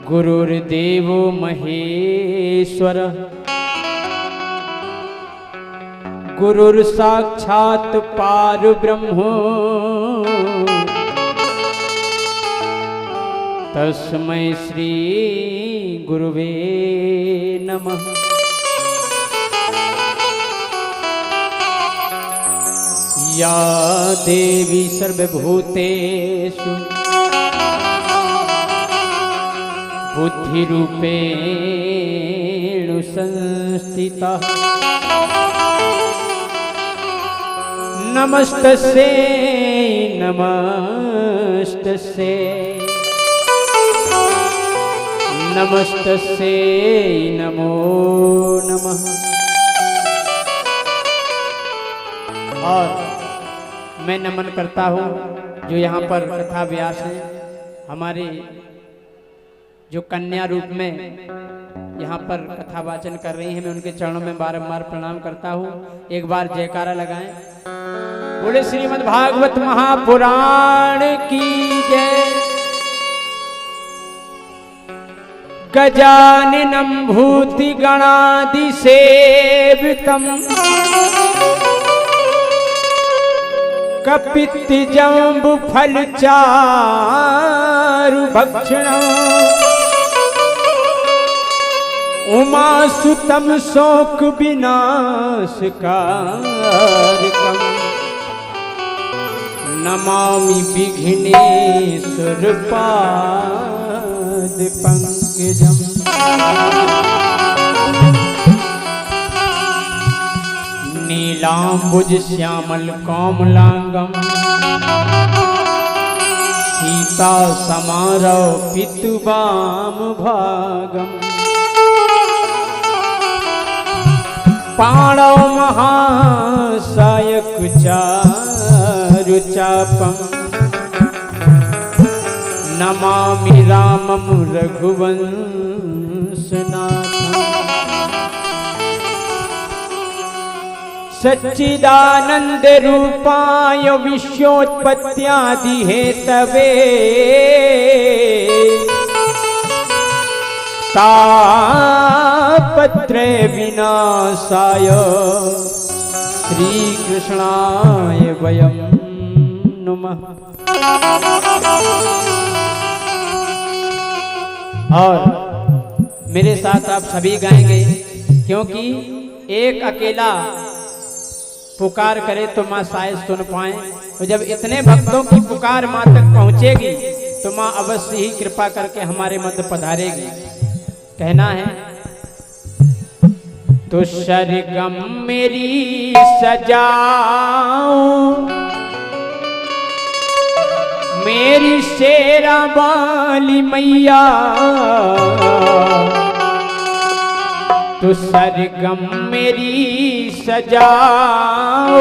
गुरुर्देवो महेश्वर गुरुर्साक्षात् पारब्रह्म तस्मै श्री गुरुवे नमः। या देवी सर्वभूतेषु बुद्धिरूपेण संस्थिता नमस्तस्यै नमस्तस्यै नमस्तस्यै नमो नमः। और मैं नमन करता हूँ जो यहाँ पर कथा व्यास हैं, हमारे जो कन्या रूप में यहाँ पर कथा वाचन कर रही हैं, मैं उनके चरणों में बारंबार प्रणाम करता हूँ। एक बार जयकारा लगाएं। बोले श्रीमद् भागवत महापुराण की जय। गजाननं भूति गणादि सेवितम् कपित्त जम्बु फल चारु भक्षणम् उमासुतम शोक विनाशकारकम् नमामि विघ्नेश्वर पाद पंकजम्। नीलांबुज श्यामल कोमलांगम सीता समारो पितुवाम भागम पाणव महासायक चारु चापम नमामि रामं रघुवंशनाथम्। सच्चिदानंद रूपाय विश्वोत्पत्त्यादि हेतवे तापत्रय विनाशाय श्रीकृष्णाय वयं नमः। और मेरे साथ आप सभी गाएंगे, क्योंकि एक अकेला पुकार करे तो माँ शायद सुन पाए, और जब इतने भक्तों की पुकार माँ तक पहुँचेगी तो माँ अवश्य ही कृपा करके हमारे मध्य पधारेगी। कहना है तो सरगम मेरी सजाओ मेरी शेरा वाली मैया, तो सरगम मेरी सजाओ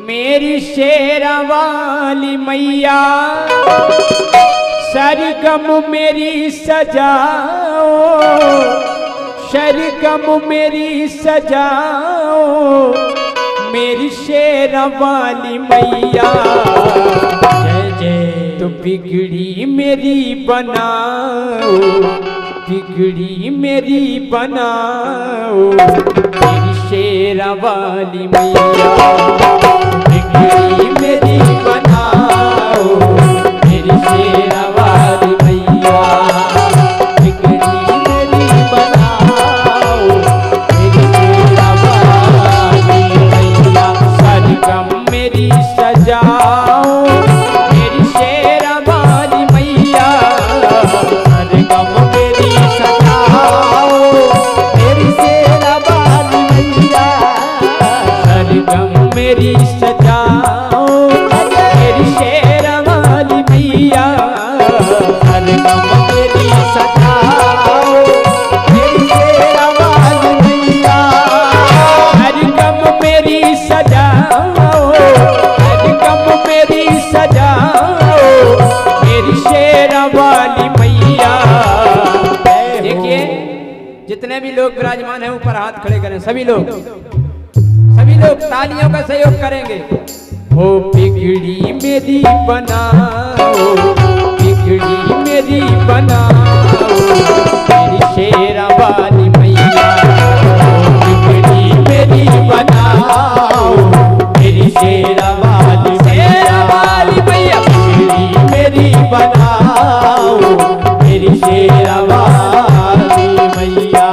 मेरी शेरा वाली मैया, सरगम मेरी सजाओ सरगम मेरी सजाओ मेरी शेरा वाली मैया। जय जय। तो बिगड़ी मेरी बनाओ बिगड़ी मेरी बनाओ मेरी शेरा वाली मैया, बिगड़ी मेरी बनाओ मेरी शेरा वाली मैया, बिगड़ी मेरी बनाओ मेरी शेरा वाली मैया, सरगम मेरी सजाओ मेरी शेरा वाली मैया, सरगम मेरी सजाओ मेरी शेरा वाली मैया, सरगम मेरी सजाओ मेरी शेरा वाली मैया, सरगम मेरी सजाओ मेरी शेरा वाली मैया, सरगम मेरी सजाओ सरगम मेरी सजाओ मेरी शेरा वाली मैया। देखिए जितने भी लोग विराजमान हैं ऊपर हाथ खड़े करें, सभी लोग तालियों का सहयोग करेंगे। हो बिगड़ी मेरी बनाओ बिगड़ी मेरी बनाओ मेरी शेरा वाली मैया, बिगड़ी मेरी बनाओ मेरी शेरा वाली मैया, बिगड़ी मेरी बनाओ मेरी शेरा वाली मैया।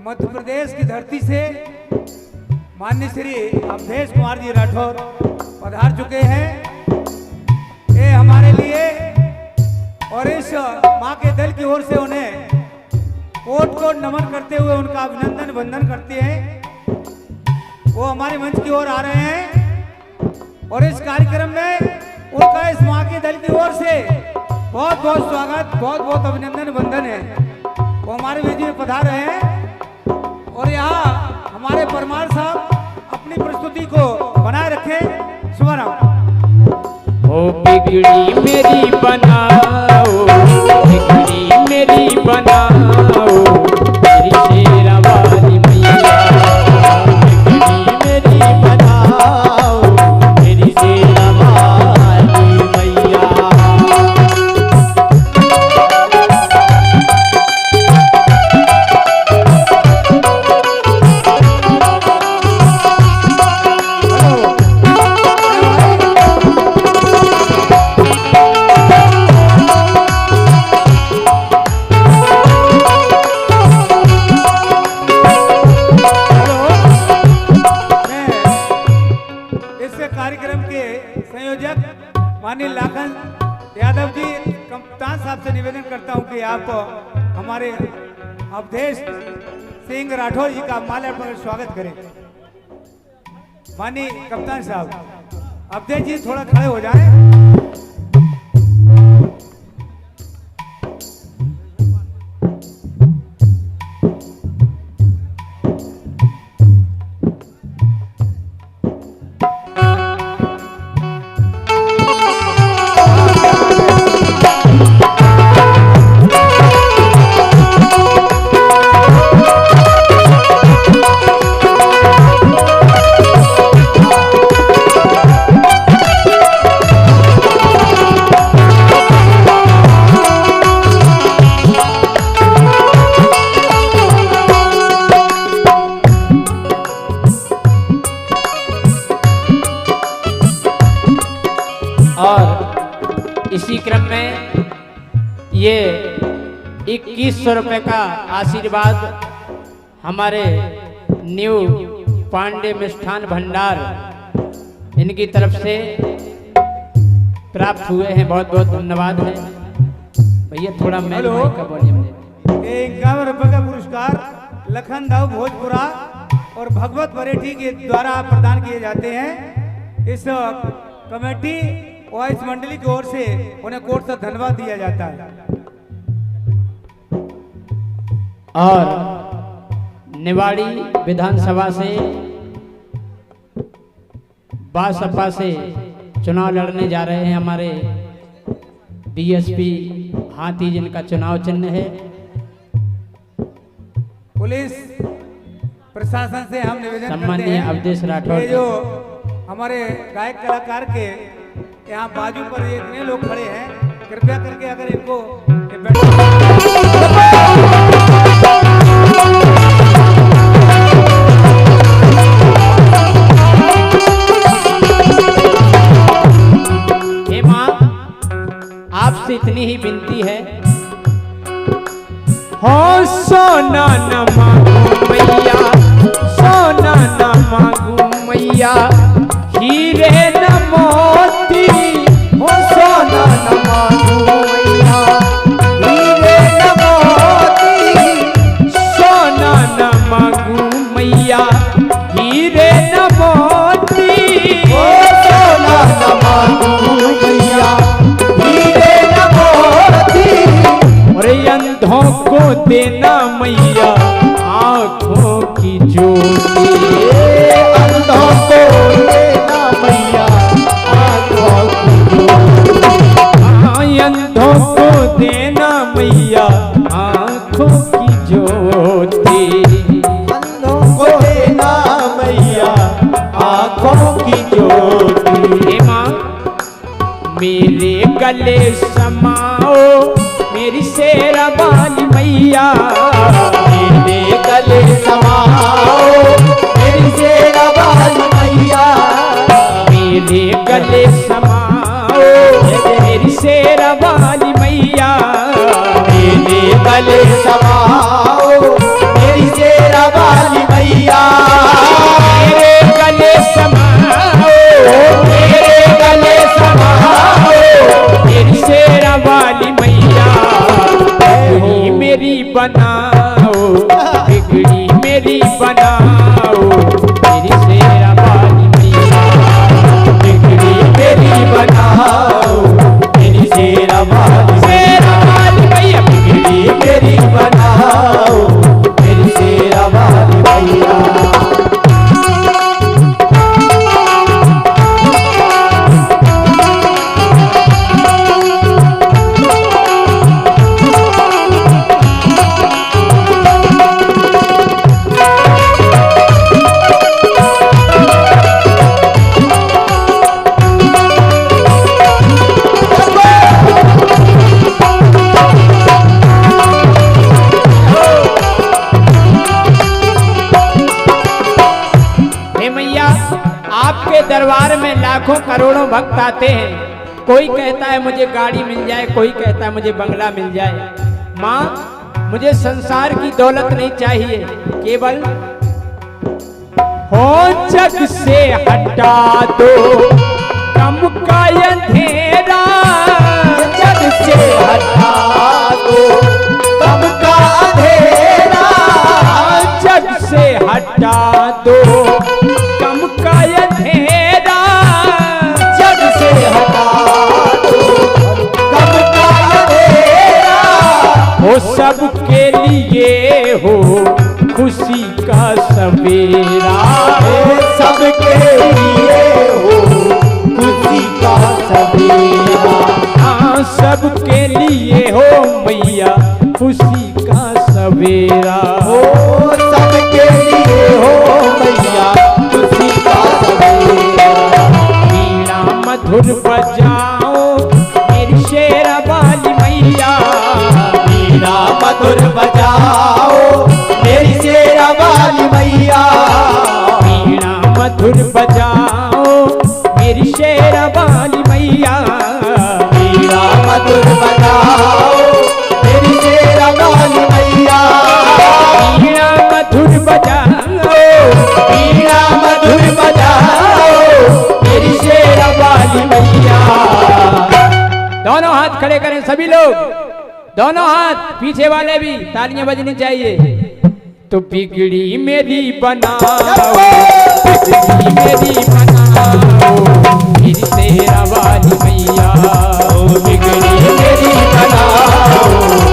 मध्य प्रदेश की धरती से माननीय श्री अवधेश कुमार जी राठौर पधार चुके हैं। ये हमारे लिए और इस मां के दल की ओर से उन्हें कोट कोट नमन करते हुए उनका अभिनंदन वंदन करते हैं। वो हमारे मंच की ओर आ रहे हैं और इस कार्यक्रम में उनका इस मां के दल की ओर से बहुत बहुत स्वागत, बहुत बहुत अभिनंदन वंदन है। वो हमारे बीच में पधार रहे हैं और यहाँ हमारे परमार साहब अपनी प्रस्तुति को बनाए रखें। शुभराम। ओ बिगड़ी मेरी बनाओ, बिगड़ी मेरी बनाओ मेरी शेरा वाली मैया, बिगड़ी मेरी बनाओ मेरी शेरा वाली मैया। कार्यक्रम के संयोजक माननीय लाखन यादव जी, कप्तान साहब से निवेदन करता हूं कि आप हमारे अवधेश सिंह राठौर जी का माल्यार्पण कर स्वागत करें। माननीय कप्तान साहब, अवधेश जी थोड़ा खड़े हो जाएं। और इसी क्रम में ये 2100 रुपये का आशीर्वाद हमारे न्यू पांडे मिष्ठान भंडार इनकी तरफ से प्राप्त हुए हैं। बहुत बहुत धन्यवाद है भैया। थोड़ा मैं का वॉल्यूम दे। 51 रुपये का पुरस्कार लखन दाऊ भोजपुरा और भगवत परेठी के द्वारा प्रदान किए जाते हैं। इस कमेटी और इस मंडली की ओर से उन्हें कोर्ट से धन्यवाद दिया जाता है। और निवाड़ी विधानसभा से बासपा से चुनाव लड़ने जा रहे हैं हमारे डीएसपी हाथी, जिनका चुनाव चिन्ह है। पुलिस प्रशासन से हम निवेदन करते सम्माननीय हैं अवधेश राठौर जो हमारे गायक कलाकार के यहाँ बाजू पर इतने लोग खड़े हैं, कृपया करके अगर इनको हे माँ, आपसे इतनी ही विनती है, हो सोना न मांगू मैया, सोना न मांगू मैया, हीरे न मोती, हो सोना न मांगू मैया, हीरे न मोती, देना मैया आँखों की ज्योति। अंधों को देना मैया आँखों की ज्योति। अंधों को देना मैया आँखों की ज्योति। अंधों को देना मैया आँखों की ज्योति। हे माँ मेरे गले समाओ मेरी शेरा वाली मैया। मेरे गले समाओ मेरी शेरा वाली मैया। मेरे गले समाओ मेरी शेरा वाली मैया। मेरे गले समाओ मेरी शेरा वाली मैया। मेरे गले समाओ मेरे गले समाओ मेरी शेरा वाली मैया। बिगड़ी मेरी बनाओ बिगड़ी मेरी बनाओ मेरी शेरा वाली मैया। बिगड़ी मेरी बनाओ मेरी शेरा वाली शेरा वाली मैया। बिगड़ी मेरी बनाओ मेरी शेरा वाली मैया। हे मैया आपके दरबार में लाखों करोड़ों भक्त आते हैं। कोई कहता है मुझे गाड़ी मिल जाए, कोई कहता है मुझे बंगला मिल जाए। माँ मुझे संसार की दौलत नहीं चाहिए, केवल हो जग से हटा दो गम का अंधेरा। जग से हटा दो गम का अंधेरा। जग से हटा दो गम का अंधेरा। जग से हटा दो गम का अंधेरा। हो सबके लिए हो खुशी का सवेरा। सबके लिए हो खुशी का सवेरा। हाँ सबके लिए हो मैया खुशी का सवेरा। हो सबके लिए हो मैया खुशी का सवेरा। वीणा मधुर बजाओ मेरी शेरा वाली मैया। वीणा मधुर बजाओ मेरी शेरा वाली मैया। वीणा मधुर बजाओ मेरी शेरा वाली मैया। वीणा मधुर बजाओ मेरी शेरा वाली मैया। वीणा मधुर बजाओ वीणा मधुर बजाओ मेरी शेरा वाली मैया। दोनों हाथ खड़े करें सभी लोग, दोनों हाथ, पीछे वाले भी तालियां बजनी चाहिए। तो बिगड़ी मेरी बनाओ बिगड़ी मेरी बनाओ मेरी शेरा वाली मैया। बिगड़ी मेरी बनाओ